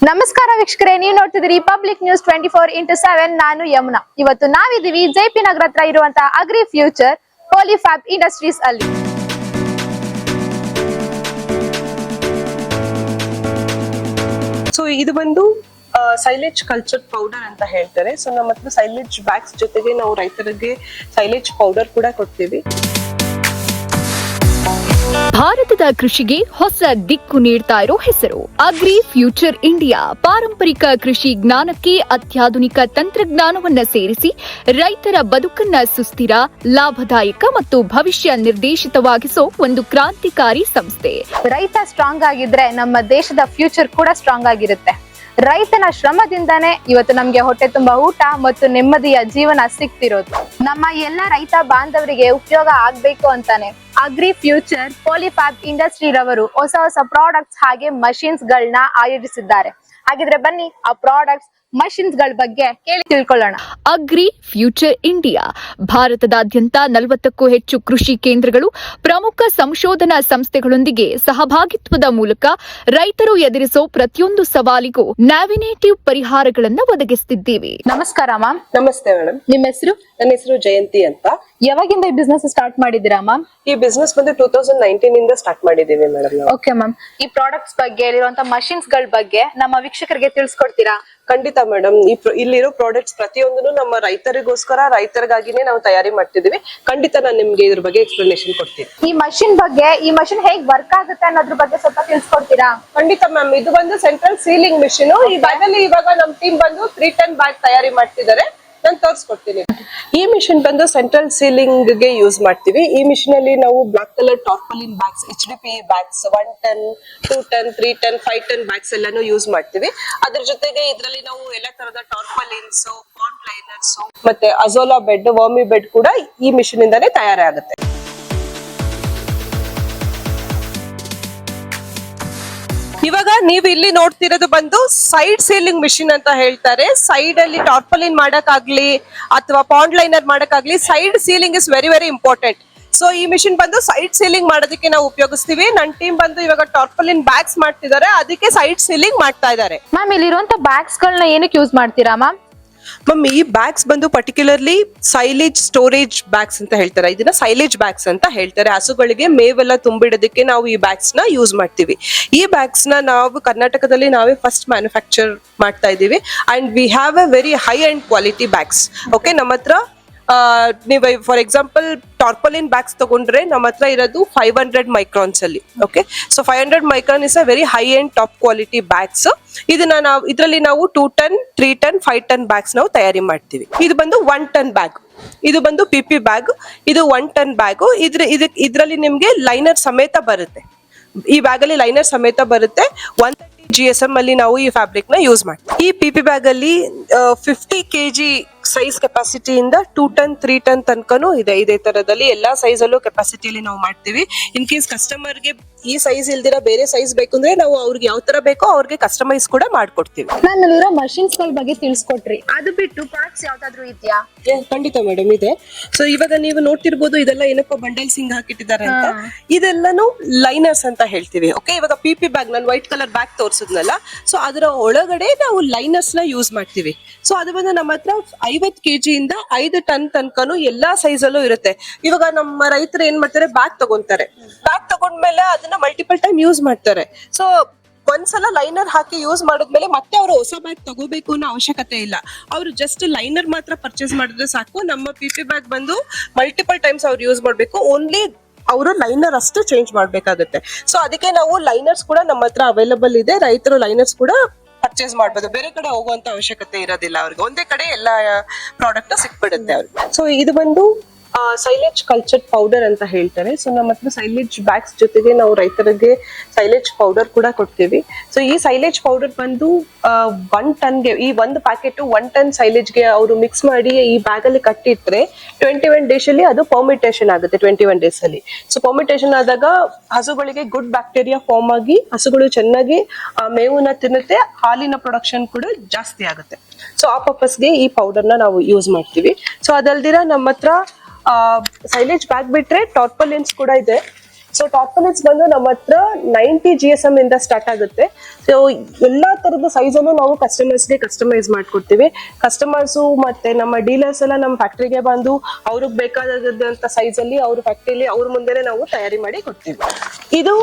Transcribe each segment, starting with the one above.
ನಮಸ್ಕಾರ ವೀಕ್ಷಕರೇ, ನೀವು ನೋಡ್ತಿದ್ದೀರಿ ಪಬ್ಲಿಕ್ ನ್ಯೂಸ್ 24x7. ನಾನು ಯಮುನಾ. ಇವತ್ತು ನಾವಿದ್ದೀವಿ ಜೆಪಿ ನಗರ ಹತ್ರ ಇರುವಂತಹ ಅಗ್ರಿ ಫ್ಯೂಚರ್ ಪಾಲಿಫ್ಯಾಬ್ ಇಂಡಸ್ಟ್ರೀಸ್ ಅಲ್ಲಿ. ಸೊ ಇದು ಬಂದು ಸೈಲೇಜ್ ಕಲ್ಚರ್ ಪೌಡರ್ ಅಂತ ಹೇಳ್ತಾರೆ. ಸೊ ನಮ್ಮ ಹತ್ರ ಸೈಲೇಜ್ ಬ್ಯಾಗ್ಸ್ ಜೊತೆಗೆ ನಾವು ರೈತರಿಗೆ ಸೈಲೇಜ್ ಪೌಡರ್ ಕೂಡ ಕೊಡ್ತೀವಿ. ಭಾರತದ ಕೃಷಿಗೆ ಹೊಸ ದಿಕ್ಕು ನೀಡ್ತಾ ಇರೋ ಹೆಸರು ಅಗ್ರಿ ಫ್ಯೂಚರ್ ಇಂಡಿಯಾ. ಪಾರಂಪರಿಕ ಕೃಷಿ ಜ್ಞಾನಕ್ಕೆ ಅತ್ಯಾಧುನಿಕ ತಂತ್ರಜ್ಞಾನವನ್ನ ಸೇರಿಸಿ ರೈತರ ಬದುಕನ್ನ ಸುಸ್ಥಿರ, ಲಾಭದಾಯಕ ಮತ್ತು ಭವಿಷ್ಯ ನಿರ್ದೇಶಿತವಾಗಿಸೋ ಒಂದು ಕ್ರಾಂತಿಕಾರಿ ಸಂಸ್ಥೆ. ರೈತ ಸ್ಟ್ರಾಂಗ್ ಆಗಿದ್ರೆ ನಮ್ಮ ದೇಶದ ಫ್ಯೂಚರ್ ಕೂಡ ಸ್ಟ್ರಾಂಗ್ ಆಗಿರುತ್ತೆ. ರೈತನ ಶ್ರಮದಿಂದಾನೇ ಇವತ್ತು ನಮ್ಗೆ ಹೊಟ್ಟೆ ತುಂಬಾ ಊಟ ಮತ್ತು ನೆಮ್ಮದಿಯ ಜೀವನ ಸಿಗ್ತಿರೋದು. ನಮ್ಮ ಎಲ್ಲ ರೈತ ಬಾಂಧವರಿಗೆ ಉಪಯೋಗ ಆಗ್ಬೇಕು ಅಂತಾನೆ ಅಗ್ರಿ ಫ್ಯೂಚರ್ ಪಾಲಿಫ್ಯಾಬ್ ಇಂಡಸ್ಟ್ರಿ ರವರು ಹೊಸ ಹೊಸ ಪ್ರಾಡಕ್ಟ್ಸ್ ಹಾಗೆ ಮಷಿನ್ಸ್ ಗಳನ್ನ ಆಯೋಜಿಸಿದ್ದಾರೆ. ಹಾಗಿದ್ರೆ ಬನ್ನಿ ಆ ಪ್ರಾಡಕ್ಟ್ಸ್ ಮಷಿನ್ಸ್ ಗಳ ಬಗ್ಗೆ ಕೇಳಿ ತಿಳ್ಕೊಳ್ಳೋಣ. ಅಗ್ರಿ ಫ್ಯೂಚರ್ ಇಂಡಿಯಾ ಭಾರತದಾದ್ಯಂತ 40ಕ್ಕೂ ಹೆಚ್ಚು ಕೃಷಿ ಕೇಂದ್ರಗಳು, ಪ್ರಮುಖ ಸಂಶೋಧನಾ ಸಂಸ್ಥೆಗಳೊಂದಿಗೆ ಸಹಭಾಗಿತ್ವದ ಮೂಲಕ ರೈತರು ಎದುರಿಸೋ ಪ್ರತಿಯೊಂದು ಸವಾಲಿಗೂ ನ್ಯಾವಿನೇಟಿವ್ ಪರಿಹಾರಗಳನ್ನು ಒದಗಿಸುತ್ತಿದ್ದೇವೆ. ನಮಸ್ಕಾರ ಮ್ಯಾಮ್. ನಮಸ್ತೆ ಮೇಡಮ್. ನಿಮ್ಮ ಹೆಸರು? ನನ್ನ ಹೆಸರು ಜಯಂತಿ ಅಂತ. ಯಾವಾಗಿಂದ ಈ ಬಿಸ್ನೆಸ್ ಸ್ಟಾರ್ಟ್ ಮಾಡಿದಿರಾ ಮ್ಯಾಮ್? ಈ ಬಿಸ್ನೆಸ್ ಬಂದು 2019 ಇಂದ ಸ್ಟಾರ್ಟ್ ಮಾಡಿದೀವಿ ಮೇಡಮ್. ಓಕೆ ಮ್ಯಾಮ್, ಈ ಪ್ರಾಡಕ್ಟ್ಸ್ ಬಗ್ಗೆ, ಇರುವಂತಹ ಮಷಿನ್ಸ್ ಗಳ ಬಗ್ಗೆ ನಮ್ಮ ವೀಕ್ಷಕರಿಗೆ ತಿಳಿಸ್ಕೊಡ್ತೀರಾ? ಖಂಡಿತ ಮೇಡಮ್. ಇಲ್ಲಿರೋ ಪ್ರಾಡಕ್ಟ್ಸ್ ಪ್ರತಿಯೊಂದನ್ನು ನಮ್ಮ ರೈತರಿಗೋಸ್ಕರ, ರೈತರಿಗಾಗಿನೇ ನಾವು ತಯಾರಿ ಮಾಡ್ತಿದೀವಿ. ಖಂಡಿತ ನಾನು ನಿಮ್ಗೆ ಇದ್ರ ಬಗ್ಗೆ ಎಕ್ಸ್ಪ್ಲನೇಷನ್ ಕೊಡ್ತೀನಿ. ಈ ಮಷಿನ್ ಬಗ್ಗೆ, ಈ ಮಷಿನ್ ಹೇಗ್ ವರ್ಕ್ ಆಗುತ್ತೆ ಅನ್ನೋದ್ರ ಬಗ್ಗೆ ಸ್ವಲ್ಪ ತಿಳಿಸ್ಕೊಡ್ತೀರಾ? ಖಂಡಿತ ಮ್ಯಾಮ್. ಇದು ಬಂದು ಸೆಂಟ್ರಲ್ ಸೀಲಿಂಗ್ ಮಿಷಿನ್. ಈ ಬ್ಯಾಗ್ ಅಲ್ಲಿ ಇವಾಗ ನಮ್ ಟೀಮ್ ಬಂದು 3 ಟನ್ ಬ್ಯಾಗ್ ತಯಾರಿ ಮಾಡ್ತಿದ್ದಾರೆ. ನಾನು ತೋರಿಸ್ಕೊಡ್ತೀನಿ. ಈ ಮಿಷಿನ್ ಬಂದು ಸೆಂಟ್ರಲ್ ಸೀಲಿಂಗ್ ಗೆ ಯೂಸ್ ಮಾಡ್ತೀವಿ. ಈ ಮಿಷಿನ್ ಅಲ್ಲಿ ನಾವು black colour tarpaulin bags, HDPE bags, 1 ton, 2 ton, 3 ton, 5 ton bags ಎಲ್ಲಾನು ಯೂಸ್ ಮಾಡ್ತೀವಿ. ಅದ್ರ ಜೊತೆಗೆ ಇದರಲ್ಲಿ ನಾವು ಎಲ್ಲ ತರದ ಟಾರ್ಪಲಿನ್ಸ್, ಪಾಂಡ್ ಲೈನರ್ಸ್ ಮತ್ತೆ ಅಜೋಲಾ ಬೆಡ್, ವರ್ಮಿ ಬೆಡ್ ಕೂಡ ಈ ಮಿಷಿನ್ ಇಂದಾನೇ ತಯಾರಾಗುತ್ತೆ. ಇವಾಗ ನೀವು ಇಲ್ಲಿ ನೋಡ್ತಿರೋದು ಬಂದು ಸೈಡ್ ಸೀಲಿಂಗ್ ಮಿಷಿನ್ ಅಂತ ಹೇಳ್ತಾರೆ. ಸೈಡ್ ಅಲ್ಲಿ ಟಾರ್ಪಲಿನ್ ಮಾಡಕ್ಕಾಗ್ಲಿ ಅಥವಾ ಪಾಂಡ್ ಲೈನರ್ ಮಾಡಕ್ಕಾಗ್ಲಿ, side sealing is very very important. So ಈ ಮಿಷಿನ್ ಬಂದು ಸೈಡ್ ಸೀಲಿಂಗ್ ಮಾಡೋದಕ್ಕೆ ನಾವು ಉಪಯೋಗಿಸ್ತೀವಿ. ನನ್ನ ಟೀಮ್ ಬಂದು ಇವಾಗ ಟಾರ್ಪಲಿನ್ ಬ್ಯಾಗ್ಸ್ ಮಾಡ್ತಿದ್ದಾರೆ, ಅದಕ್ಕೆ ಸೈಡ್ ಸೀಲಿಂಗ್ ಮಾಡ್ತಾ ಇದ್ದಾರೆ. ಮ್ಯಾಮ್, ಇಲ್ಲಿರುವಂತ ಬ್ಯಾಗ್ಸ್ ಗಳನ್ನ ಏನಕ್ಕೆ ಯೂಸ್ ಮಾಡ್ತೀರಾ ಮ್ಯಾಮ್? ಮ್ಯಾಮ್, ಈ ಬ್ಯಾಗ್ಸ್ ಬಂದು ಪರ್ಟಿಕ್ಯುಲರ್ಲಿ ಸೈಲೇಜ್ ಸ್ಟೋರೇಜ್ ಬ್ಯಾಗ್ಸ್ ಅಂತ ಹೇಳ್ತಾರೆ. ಇದನ್ನ ಸೈಲೇಜ್ ಬ್ಯಾಗ್ಸ್ ಅಂತ ಹೇಳ್ತಾರೆ. ಹಸುಗಳಿಗೆ ಮೇವೆಲ್ಲ ತುಂಬಿಡೋದಕ್ಕೆ ನಾವು ಈ ಬ್ಯಾಗ್ಸ್ ನ ಯೂಸ್ ಮಾಡ್ತೀವಿ. ಈ ಬ್ಯಾಗ್ಸ್ ನ ನಾವು ಕರ್ನಾಟಕದಲ್ಲಿ ನಾವೇ ಫಸ್ಟ್ ಮ್ಯಾನುಫ್ಯಾಕ್ಚರ್ ಮಾಡ್ತಾ ಇದೀವಿ. And we have A very high and quality bags. Okay, ನಮ್ಮ ಹತ್ರ ನೀವು ಫಾರ್ ಎಕ್ಸಾಂಪಲ್ ಟಾರ್ಪಲಿನ್ ಬ್ಯಾಗ್ಸ್ ತಗೊಂಡ್ರೆ ನಮ್ಮ ಹತ್ರ ಇರೋದು 500 ಮೈಕ್ರಾನ್ಸ್ ಅಲ್ಲಿ. Okay, so 500 micron is a very high and top quality bags. ಇದನ್ನ ಇದರಲ್ಲಿ ನಾವು 2 ಟನ್, 3 ಟನ್, 5 ಟನ್ ಬ್ಯಾಗ್ಸ್ ನಾವು ತಯಾರಿ ಮಾಡ್ತೀವಿ. ಇದು ಬಂದು 1 ಟನ್ ಬ್ಯಾಗ್. ಇದು ಬಂದು PP ಬ್ಯಾಗ್. ಇದು 1 ಟನ್ ಬ್ಯಾಗ್. ಇದ್ರಲ್ಲಿ ನಿಮ್ಗೆ ಲೈನರ್ ಸಮೇತ ಬರುತ್ತೆ. ಈ ಬ್ಯಾಗ್ ಅಲ್ಲಿ ಲೈನರ್ ಸಮೇತ ಬರುತ್ತೆ. 130 GSM ಅಲ್ಲಿ ನಾವು ಈ ಫ್ಯಾಬ್ರಿಕ್ ನ ಯೂಸ್ ಮಾಡ್ತೀವಿ. ಈ PP ಬ್ಯಾಗ್ ಅಲ್ಲಿ 50 kg ಸೈಜ್ ಕೆಪಾಸಿಟಿಯಿಂದ 2 ಟನ್, 3 ಟನ್ ತನಕನೂ ಇದೆ. ಇದೇ ತರದಲ್ಲಿ ಎಲ್ಲಾ ಸೈಜ್ ಅಲ್ಲೂ ಕೆಪಾಸಿಟಿಯಲ್ಲಿ ನಾವು ಮಾಡ್ತೀವಿ. ಇನ್ ಕೇಸ್ ಕಸ್ಟಮರ್ ಗೆ ಈ ಸೈಜ್ ಇಲ್ದಿರ ಬೇರೆ ಸೈಜ್ ಬೇಕು ಅಂದ್ರೆ ನಾವು ಅವ್ರಿಗೆ ಯಾವ ತರ ಬೇಕೋ ಅವ್ರಿಗೆ ಕಸ್ಟಮೈಸ್ ಕೂಡ ಮಾಡ್ಕೊಡ್ತೀವಿ. ಮ್ಯಾಮ್, ಇಲ್ಲಿರೋ ಮಷಿನ್ಸ್ ಗಳ ಬಗ್ಗೆ ತಿಳಿಸ್ಕೊಟ್ರಿ. ಅದು ಬಿಟ್ಟು ಪ್ರಾಡಕ್ಟ್ಸ್ ಯಾವ್ದಾದ್ರು ಇದೆಯಾ? ಖಂಡಿತ ಮೇಡಮ್ ಇದೆ. ಸೊ ಇವಾಗ ನೀವು ನೋಡ್ತಿರ್ಬೋದು, ಇದೆಲ್ಲ ಏನಪ್ಪ ಬಂಡಲ್ಸ್ ಹಿಂಗ್ ಹಾಕಿಟ್ಟಿದ್ದಾರೆ ಅಂತ. ಇದೆಲ್ಲಾನು ಲೈನರ್ಸ್ ಅಂತ ಹೇಳ್ತೀವಿ. ಓಕೆ, ಇವಾಗ PP ಬ್ಯಾಗ್, ನಾನು ವೈಟ್ ಕಲರ್ ಬ್ಯಾಗ್ ತೋರಿಸಿದ್ನಲ್ಲ, ಸೊ ಅದರ ಒಳಗಡೆ ನಾವು ಲೈನರ್ಸ್ ನ ಯೂಸ್ ಮಾಡ್ತೀವಿ. ಸೊ ಅದು ಬಂದು ನಮ್ಮ ಹತ್ರ 50 kg ಇಂದ 5 ಟನ್ ತನಕನು ಎಲ್ಲಾ ಸೈಜ್ ಅಲ್ಲೂ ಇರುತ್ತೆ. ಇವಾಗ ನಮ್ಮ ರೈತರು ಏನ್ ಮಾಡ್ತಾರೆ, ಬ್ಯಾಗ್ ತಗೊಂತಾರೆ. ಬ್ಯಾಗ್ ತಗೊಂಡ್ಮೇಲೆ ಅದನ್ನ ಮಲ್ಟಿಪಲ್ ಟೈಮ್ ಯೂಸ್ ಮಾಡ್ತಾರೆ. ಸೊ ಒಂದ್ಸಲ ಲೈನರ್ ಹಾಕಿ ಯೂಸ್ ಮಾಡಿದ್ಮೇಲೆ ಮತ್ತೆ ಅವರು ಹೊಸ ಬ್ಯಾಗ್ ತಗೋಬೇಕು ಅನ್ನೋ ಅವಶ್ಯಕತೆ ಇಲ್ಲ. ಅವರು ಜಸ್ಟ್ ಲೈನರ್ ಮಾತ್ರ ಪರ್ಚೇಸ್ ಮಾಡಿದ್ರೆ ಸಾಕು. ನಮ್ಮ PP ಬ್ಯಾಗ್ ಬಂದು ಮಲ್ಟಿಪಲ್ ಟೈಮ್ಸ್ ಅವ್ರು ಯೂಸ್ ಮಾಡ್ಬೇಕು. ಓನ್ಲಿ ಅವರು ಲೈನರ್ ಅಷ್ಟು ಚೇಂಜ್ ಮಾಡ್ಬೇಕಾಗುತ್ತೆ. ಸೊ ಅದಕ್ಕೆ ನಾವು ಲೈನರ್ಸ್ ಕೂಡ ನಮ್ಮ ಹತ್ರ ಅವೈಲಬಲ್ ಇದೆ. ರೈತರು ಲೈನರ್ಸ್ ಕೂಡ ಪರ್ಚೇಸ್ ಮಾಡ್ಬೋದು. ಬೇರೆ ಕಡೆ ಹೋಗುವಂತ ಅವಶ್ಯಕತೆ ಇರೋದಿಲ್ಲ ಅವ್ರಿಗೆ. ಒಂದೇ ಕಡೆ ಎಲ್ಲಾ ಪ್ರಾಡಕ್ಟ್ ಸಿಕ್ಬಿಡುತ್ತೆ ಅವ್ರಿಗೆ. ಸೊ ಇದು ಬಂದು ಸೈಲೇಜ್ ಕಲ್ಚರ್ ಪೌಡರ್ ಅಂತ ಹೇಳ್ತಾರೆ. ಸೊ ನಮ್ಮ ಹತ್ರ ಸೈಲೇಜ್ ಬ್ಯಾಗ್ಸ್ ಜೊತೆಗೆ ನಾವು ರೈತರಿಗೆ ಸೈಲೇಜ್ ಪೌಡರ್ ಕೂಡ ಕೊಡ್ತೀವಿ. ಸೊ ಈ ಸೈಲೇಜ್ ಪೌಡರ್ ಬಂದು 1 ಟನ್ಗೆ, ಈ ಒಂದು ಪ್ಯಾಕೆಟ್ 1 ಟನ್ ಸೈಲೇಜ್ಗೆ ಅವರು ಮಿಕ್ಸ್ ಮಾಡಿ ಈ ಬ್ಯಾಗ್ ಅಲ್ಲಿ ಕಟ್ಟಿಟ್ರೆ 21 ಡೇಸ್ ಅಲ್ಲಿ ಅದು ಪರ್ಮಿಟೇಷನ್ ಆಗುತ್ತೆ. 21 ಡೇಸ್ ಅಲ್ಲಿ. ಸೊ ಪರ್ಮಿಟೇಷನ್ ಆದಾಗ ಹಸುಗಳಿಗೆ ಗುಡ್ ಬ್ಯಾಕ್ಟೀರಿಯಾ ಫಾರ್ಮ್ ಆಗಿ ಹಸುಗಳು ಚೆನ್ನಾಗಿ ಮೇವನ್ನ ತಿನ್ನುತ್ತೆ. ಹಾಲಿನ ಪ್ರೊಡಕ್ಷನ್ ಕೂಡ ಜಾಸ್ತಿ ಆಗುತ್ತೆ. ಸೊ ಆ ಪರ್ಪಸ್ಗೆ ಈ ಪೌಡರ್ ನ ನಾವು ಯೂಸ್ ಮಾಡ್ತೀವಿ. ಸೊ ಅದಲ್ದಿರ ನಮ್ಮ ಹತ್ರ ಸೈಲೇಜ್ ಬ್ಯಾಗ್ ಬಿಟ್ರೆ ಟಾರ್ಪಲಿನ್ಸ್ ಕೂಡ ಇದೆ. ಸೊ ಟಾರ್ಪಲಿನ್ಸ್ ಬಂದು ನಮ್ಮ ಹತ್ರ 90 GSM ಇಂದ ಸ್ಟಾರ್ಟ್ ಆಗುತ್ತೆ. ಸೊ ಎಲ್ಲಾ ತರದ ಸೈಜ್ ಅನ್ನು ನಾವು ಕಸ್ಟಮರ್ಸ್ಗೆ ಕಸ್ಟಮೈಸ್ ಮಾಡ್ಕೊಡ್ತೀವಿ. ಕಸ್ಟಮರ್ಸು ಮತ್ತೆ ನಮ್ಮ ಡೀಲರ್ಸ್ ಎಲ್ಲ ನಮ್ಮ ಫ್ಯಾಕ್ಟ್ರಿಗೆ ಬಂದು ಅವ್ರಿಗೆ ಬೇಕಾದಂತ ಸೈಜ್ ಅಲ್ಲಿ ಅವ್ರ ಫ್ಯಾಕ್ಟ್ರಿಲಿ ಅವ್ರ ಮುಂದೆನೆ ನಾವು ತಯಾರಿ ಮಾಡಿ ಕೊಡ್ತೀವಿ. ಇದು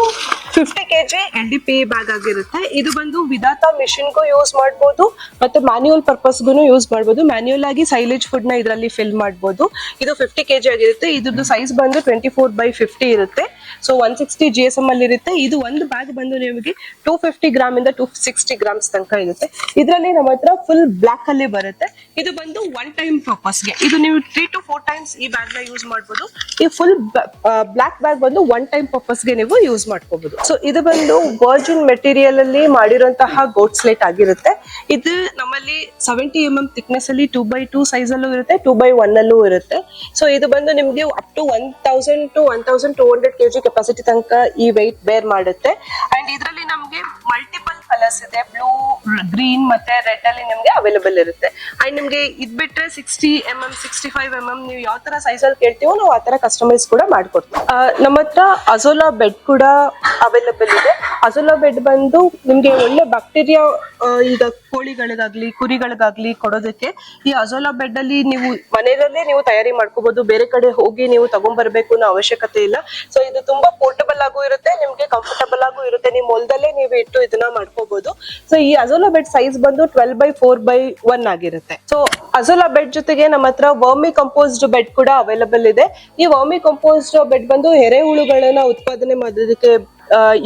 50 kg LDP ಬ್ಯಾಗ್ ಆಗಿರುತ್ತೆ. ಇದು ಬಂದು ವಿಧಾತ ಮಿಷಿನ್ಗೂ ಯೂಸ್ ಮಾಡ್ಬೋದು ಮತ್ತೆ ಮ್ಯಾನ್ಯುಯಲ್ ಪರ್ಪಸ್ಗೂ ಯೂಸ್ ಮಾಡ್ಬೋದು. ಮ್ಯಾನ್ಯುಯಲ್ ಆಗಿ ಸೈಲೇಜ್ ಫುಡ್ ನ ಇದರಲ್ಲಿ ಫಿಲ್ ಮಾಡ್ಬೋದು. ಇದು 50 kg ಆಗಿರುತ್ತೆ. ಇದ್ರದ್ದು ಸೈಜ್ ಬಂದು 24/50 ಇರುತ್ತೆ. ಸೊ 160 GSM ಅಲ್ಲಿ ಇರುತ್ತೆ. ಇದು ಒಂದು ಬ್ಯಾಗ್ ಬಂದು ನಿಮಗೆ 250 ಗ್ರಾಮ್ ಇಂದ 260 ಗ್ರಾಮ್ಸ್ ತನಕ ಇರುತ್ತೆ. ಇದರಲ್ಲಿ ನಮ್ಮ ಹತ್ರ ಫುಲ್ ಬ್ಲಾಕ್ ಅಲ್ಲಿ ಬರುತ್ತೆ. ಇದು ಬಂದು ಒನ್ ಟೈಮ್ ಪರ್ಪಸ್ಗೆ. ಇದು ನೀವು 3 to 4 ಟೈಮ್ಸ್ ಈ ಬ್ಯಾಗ್ ನ ಯೂಸ್ ಮಾಡ್ಬೋದು. ಈ ಫುಲ್ ಬ್ಲಾಕ್ ಬ್ಯಾಗ್ ಬಂದು ಒನ್ ಟೈಮ್ ಪರ್ಪಸ್ಗೆ ನೀವು ಯೂಸ್ ಮಾಡ್ಕೋಬಹುದು. ಸೊ ಇದು ಬಂದು ವರ್ಜಿನ್ ಮೆಟೀರಿಯಲ್ ಅಲ್ಲಿ ಮಾಡಿರುವಂತಹ ಗೋಟ್ ಸ್ಲೇಟ್ ಆಗಿರುತ್ತೆ. ಇದು ನಮ್ಮಲ್ಲಿ 70 mm ಥಿಕ್ನೆಸ್ ಅಲ್ಲಿ 2x2 ಸೈಜ್ ಅಲ್ಲೂ ಇರುತ್ತೆ, 2x1 ಅಲ್ಲೂ ಇರುತ್ತೆ. ಸೊ ಇದು ಬಂದು ನಿಮ್ಗೆ up to 1000 to 1200 kg capacity ತನಕ ಈ ವೆಯ್ಟ್ ಬೇರ್ ಮಾಡುತ್ತೆ. ಅಂಡ್ ಇದರಲ್ಲಿ ನಮ್ಗೆ ಮಲ್ಟಿಪಲ್ ಕಲರ್ಸ್ ಇದೆ. ಬ್ಲೂ, ಗ್ರೀನ್ ಮತ್ತೆ ರೆಡ್ ಅಲ್ಲಿ ನಿಮ್ಗೆ ಅವೈಲೇಬಲ್ ಇರುತ್ತೆ. ಅಂಡ್ ನಿಮ್ಗೆ ಇದ್ ಬಿಟ್ರೆ 60 mm 65 mm ನೀವು ಯಾವ ತರ ಸೈಜ್ ಅಲ್ಲಿ ಕೇಳ್ತೀವೋ ನಾವು ಆ ತರ ಕಸ್ಟಮೈಸ್ ಕೂಡ ಮಾಡ್ಕೊಡ್ತೀವಿ. ನಮ್ಮ ಹತ್ರ ಅಜೋಲಾ ಬೆಡ್ ಕೂಡ ಅವೈಲೇಬಲ್ ಇದೆ. ಅಜೋಲಾ ಬೆಡ್ ಬಂದು ನಿಮ್ಗೆ ಒಳ್ಳೆ ಬ್ಯಾಕ್ಟೀರಿಯಾ ಈಗ ಕೋಳಿಗಳಿಗಾಗ್ಲಿ ಕುರಿಗಳಿಗಾಗ್ಲಿ ಕೊಡೋದಕ್ಕೆ ಈ ಅಜೋಲಾ ಬೆಡ್ ಅಲ್ಲಿ ನೀವು ಮನೆಯಲ್ಲೇ ನೀವು ತಯಾರಿ ಮಾಡ್ಕೋಬಹುದು. ಬೇರೆ ಕಡೆ ಹೋಗಿ ನೀವು ತಗೊಂಡ್ಬರ್ಬೇಕು ಅನ್ನೋ ಅವಶ್ಯಕತೆ ಇಲ್ಲ. ಸೊ ಇದು ತುಂಬಾ ಪೋರ್ಟಬಲ್ ಆಗೂ ಇರುತ್ತೆ, ನಿಮ್ಗೆ ಕಂಫರ್ಟಬಲ್ ಆಗೂ ಇರುತ್ತೆ. ನೀವು ಹೊಲದಲ್ಲೇ ನೀವು ಇಟ್ಟು ಇದನ್ನ ಮಾಡ್ಕೋಬಹುದು. ಸೊ ಈ ಅಜೋಲಾ ಬೆಡ್ ಸೈಜ್ ಬಂದು 12x4x1 ಆಗಿರುತ್ತೆ. ಸೊ ಅಜೋಲಾ ಬೆಡ್ ಜೊತೆಗೆ ನಮ್ಮ ಹತ್ರ ವರ್ಮಿ ಕಂಪೋಸ್ಡ್ ಬೆಡ್ ಕೂಡ ಅವೈಲೇಬಲ್ ಇದೆ. ಈ ವರ್ಮಿ ಕಂಪೋಸ್ಡ್ ಬೆಡ್ ಬಂದು ಎರೆಹುಳುಗಳನ್ನ ಉತ್ಪಾದನೆ ಮಾಡೋದಕ್ಕೆ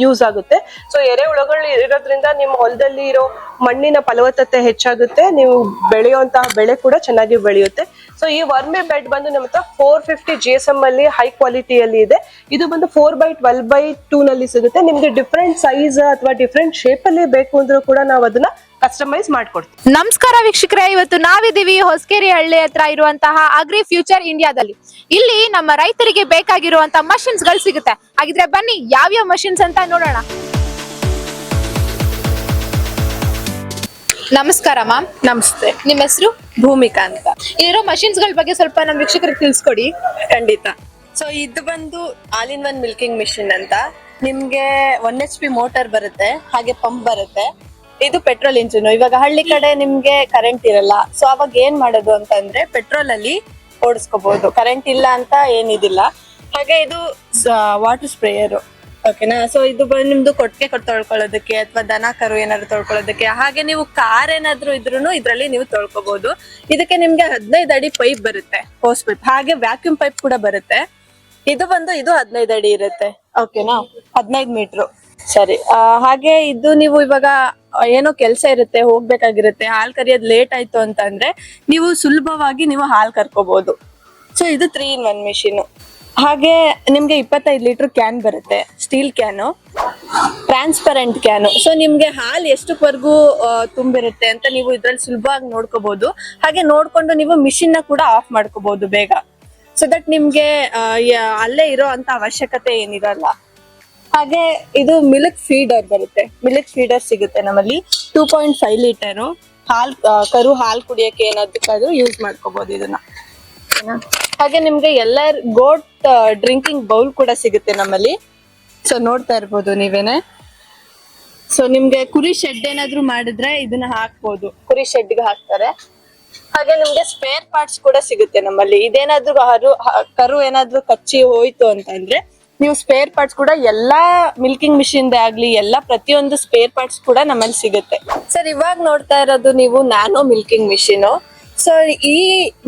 ಯೂಸ್ ಆಗುತ್ತೆ. ಸೊ ಎರೆಹುಳುಗಳು ಇರೋದ್ರಿಂದ ನಿಮ್ಮ ಹೊಲದಲ್ಲಿ ಇರೋ ಮಣ್ಣಿನ ಫಲವತ್ತತೆ ಹೆಚ್ಚಾಗುತ್ತೆ, ನೀವು ಬೆಳೆಯುವಂತಹ ಬೆಳೆ ಕೂಡ ಚೆನ್ನಾಗಿ ಬೆಳೆಯುತ್ತೆ. ಸೊ ಈ ವರ್ಮಿ ಬೆಡ್ ಬಂದು ನಮ್ಮ ಹತ್ರ 450 GSM ಅಲ್ಲಿ ಹೈ ಕ್ವಾಲಿಟಿಯಲ್ಲಿ ಇದೆ. ಇದು ಬಂದು 4x12x2 ನಲ್ಲಿ ಸಿಗುತ್ತೆ. ನಿಮ್ಗೆ ಡಿಫ್ರೆಂಟ್ ಸೈಜ್ ಅಥವಾ ಡಿಫ್ರೆಂಟ್ ಶೇಪ್ ಅಲ್ಲಿ ಬೇಕು ಅಂದ್ರೂ ಕೂಡ ನಾವು ಅದನ್ನ ಕಸ್ಟಮೈಸ್ ಮಾಡ್ಕೊಡ್ತೀವಿ. ನಮಸ್ಕಾರ ವೀಕ್ಷಕರೇ, ಇವತ್ತು ನಾವಿದ್ದೀವಿ ಹೊಸಕೇರಿ ಹಳ್ಳಿ ಹತ್ರ ಇರುವಂತಹ ಅಗ್ರಿ ಫ್ಯೂಚರ್ ಇಂಡಿಯಾದಲ್ಲಿ. ಇಲ್ಲಿ ನಮ್ಮ ರೈತರಿಗೆ ಬೇಕಾಗಿರುವಂತಹ ಮಷಿನ್ಸ್ ಗಳು ಸಿಗುತ್ತೆ. ಹಾಗಿದ್ರೆ ಬನ್ನಿ ಯಾವ್ಯಾವ ಮಷಿನ್ಸ್ ಅಂತ ನೋಡೋಣ. ನಮಸ್ಕಾರ ಮ್ಯಾಮ್. ನಮಸ್ತೆ, ನಿಮ್ಮ ಹೆಸರು? ಭೂಮಿಕಾ ಅಂತ. ಇರೋ ಮಷಿನ್ಸ್ ಗಳ ಬಗ್ಗೆ ಸ್ವಲ್ಪ ನಮ್ಮ ವೀಕ್ಷಕರಿಗೆ ತಿಳಿಸ್ಕೊಡಿ. ಖಂಡಿತ. ಸೊ ಇದು ಬಂದು all in one milking machine ಅಂತ. ನಿಮ್ಗೆ 1 HP ಮೋಟಾರ್ ಬರುತ್ತೆ, ಹಾಗೆ ಪಂಪ್ ಬರುತ್ತೆ. ಇದು ಪೆಟ್ರೋಲ್ ಇಂಜಿನ್. ಇವಾಗ ಹಳ್ಳಿ ಕಡೆ ನಿಮ್ಗೆ ಕರೆಂಟ್ ಇರಲ್ಲ. ಸೊ ಅವಾಗ ಏನ್ ಮಾಡೋದು ಅಂತಂದ್ರೆ ಪೆಟ್ರೋಲ್ ಅಲ್ಲಿ ಓಡಿಸ್ಕೋಬಹುದು. ಕರೆಂಟ್ ಇಲ್ಲ ಅಂತ ಏನಿದಿಲ್ಲ. ಹಾಗೆ ಇದು ವಾಟರ್ ಸ್ಪ್ರೇಯರ್, ಓಕೆನಾ. ಸೊ ಇದು ಬಂದು ನಿಮ್ದು ಕೊಟ್ಟಿಗೆ ತೊಳ್ಕೊಳ್ಳೋದಕ್ಕೆ ಅಥವಾ ದನ ಕರು ಏನಾದ್ರು ತೊಳ್ಕೊಳ್ಳೋದಕ್ಕೆ. ಹಾಗೆ ನೀವು ಕಾರ್ ಏನಾದ್ರು ಇದ್ರೂ ಇದ್ರಲ್ಲಿ ನೀವು ತೊಳ್ಕೊಬಹುದು. ಇದಕ್ಕೆ ನಿಮ್ಗೆ 15 ಅಡಿ ಪೈಪ್ ಬರುತ್ತೆ, ಹೋಸ್ ಪೈಪ್. ಹಾಗೆ ವ್ಯಾಕ್ಯೂಮ್ ಪೈಪ್ ಕೂಡ ಬರುತ್ತೆ. ಇದು 15 ಅಡಿ ಇರುತ್ತೆ, ಓಕೆನಾ. 15 ಮೀಟರ್, ಸರಿ. ಹಾಗೆ ಇದು ನೀವು ಇವಾಗ ಏನೋ ಕೆಲಸ ಇರುತ್ತೆ, ಹೋಗ್ಬೇಕಾಗಿರುತ್ತೆ, ಹಾಲ್ ಕರಿಯೋದ್ ಲೇಟ್ ಆಯ್ತು ಅಂತಂದ್ರೆ ನೀವು ಸುಲಭವಾಗಿ ನೀವು ಹಾಲ್ ಕರ್ಕೋಬಹುದು. ಸೊ ಇದು 3 in 1 ಮಿಷಿನ್. ಹಾಗೆ ನಿಮ್ಗೆ 25 ಲೀಟರ್ ಕ್ಯಾನ್ ಬರುತ್ತೆ, steel can, transparent can. So ನಿಮ್ಗೆ ಹಾಲ್ ಎಷ್ಟಕ್ವರೆಗೂ ತುಂಬಿರುತ್ತೆ ಅಂತ ನೀವು ಇದ್ರಲ್ಲಿ ಸುಲಭವಾಗಿ ನೋಡ್ಕೋಬಹುದು. ಹಾಗೆ ನೋಡ್ಕೊಂಡು ನೀವು ಮಿಷಿನ್ ನ ಕೂಡ ಆಫ್ ಮಾಡ್ಕೋಬಹುದು ಬೇಗ. ಸೊ ದಟ್ ನಿಮ್ಗೆ ಅಲ್ಲೇ ಇರೋ ಅಂತ ಅವಶ್ಯಕತೆ ಏನಿರಲ್ಲ. ಹಾಗೆ ಇದು ಮಿಲ್ಕ್ ಫೀಡರ್ ಬರುತ್ತೆ. ಮಿಲ್ಕ್ ಫೀಡರ್ ಸಿಗುತ್ತೆ ನಮ್ಮಲ್ಲಿ 2.5 ಲೀಟರ್. ಕರು ಹಾಲ್ ಕುಡಿಯಕ್ಕೆ ಏನಾದ್ರು ಯೂಸ್ ಮಾಡ್ಕೋಬಹುದು ಇದನ್ನ. ಹಾಗೆ ನಿಮ್ಗೆ ಎಲ್ಲ ಗೋಟ್ ಡ್ರಿಂಕಿಂಗ್ ಬೌಲ್ ಕೂಡ ಸಿಗುತ್ತೆ ನಮ್ಮಲ್ಲಿ. ಸೊ ನೋಡ್ತಾ ಇರ್ಬೋದು ನೀವೇನೆ. ಸೊ ನಿಮ್ಗೆ ಕುರಿ ಶೆಡ್ ಏನಾದ್ರು ಮಾಡಿದ್ರೆ ಇದನ್ನ ಹಾಕ್ಬೋದು, ಕುರಿ ಶೆಡ್ಗೆ ಹಾಕ್ತಾರೆ. ಹಾಗೆ ನಿಮ್ಗೆ ಸ್ಪೇರ್ ಪಾರ್ಟ್ಸ್ ಕೂಡ ಸಿಗುತ್ತೆ ನಮ್ಮಲ್ಲಿ. ಇದೇನಾದ್ರು ಕರು ಏನಾದ್ರು ಕಚ್ಚಿ ಹೋಯ್ತು ಅಂತಂದ್ರೆ ನೀವು ಸ್ಪೇರ್ ಪಾರ್ಟ್ಸ್ ಕೂಡ ಎಲ್ಲಾ ಮಿಲ್ಕಿಂಗ್ ಮಿಷಿನ್ ಆಗ್ಲಿ ಎಲ್ಲ ಪ್ರತಿಯೊಂದು ಸ್ಪೇರ್ ಪಾರ್ಟ್ಸ್ ಕೂಡ ನಮ್ಮಲ್ಲಿ ಸಿಗುತ್ತೆ. ಸರ್ ಇವಾಗ ನೋಡ್ತಾ ಇರೋದು ನೀವು ನ್ಯಾನೋ ಮಿಲ್ಕಿಂಗ್ ಮಿಷಿನ್. ಸೊ ಈ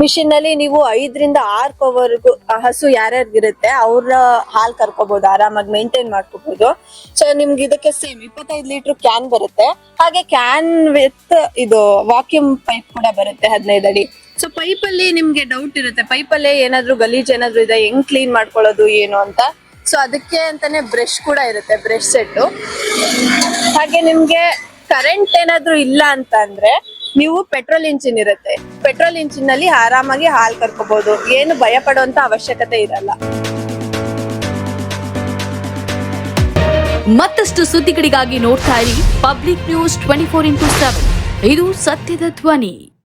ಮಿಷಿನ್ ಅಲ್ಲಿ ನೀವು 5 ರಿಂದ 6 ಹಸು ಯಾರ್ಯಾರಿಗಿರುತ್ತೆ ಅವ್ರ ಹಾಲ್ ಕರ್ಕೋಬಹುದು, ಆರಾಮಾಗಿ ಮೇಂಟೈನ್ ಮಾಡ್ಕೋಬಹುದು. ಸೊ ನಿಮ್ಗೆ ಇದಕ್ಕೆ ಸೇಮ್ 25 ಲೀಟರ್ ಕ್ಯಾನ್ ಬರುತ್ತೆ. ಹಾಗೆ ಕ್ಯಾನ್ ವಿತ್ ಇದು ವಾಕ್ಯೂಮ್ ಪೈಪ್ ಕೂಡ ಬರುತ್ತೆ 15 ಅಡಿ. ಸೊ ಪೈಪ್ ಅಲ್ಲಿ ನಿಮ್ಗೆ ಡೌಟ್ ಇರುತ್ತೆ, ಪೈಪ್ ಅಲ್ಲಿ ಏನಾದ್ರು ಗಲೀಜ್ ಏನಾದ್ರು ಇದೆ, ಹೆಂಗ್ ಕ್ಲೀನ್ ಮಾಡ್ಕೊಳ್ಳೋದು ಏನು ಅಂತ. ಸೊ ಅದಕ್ಕೆ ಅಂತಾನೆ ಬ್ರಷ್ ಕೂಡ ಇರುತ್ತೆ, ಬ್ರಷ್ ಸೆಟ್. ಹಾಗೆ ನಿಮ್ಗೆ ಕರೆಂಟ್ ಏನಾದ್ರು ಇಲ್ಲ ಅಂತ ಅಂದ್ರೆ ನೀವು ಪೆಟ್ರೋಲ್ ಇಂಜಿನ್ ಇರುತ್ತೆ, ಪೆಟ್ರೋಲ್ ಇಂಜಿನ್ ನಲ್ಲಿ ಆರಾಮಾಗಿ ಹಾಲ್ ಕರ್ಕೋಬಹುದು. ಏನು ಭಯ ಪಡುವಂತ ಅವಶ್ಯಕತೆ ಇರಲ್ಲ. ಮತ್ತಷ್ಟು ಸುದ್ದಿಗಳಿಗಾಗಿ ನೋಡ್ತಾ ಇರಿ ಪಬ್ಲಿಕ್ ನ್ಯೂಸ್ 24x7. ಇದು ಸತ್ಯದ ಧ್ವನಿ.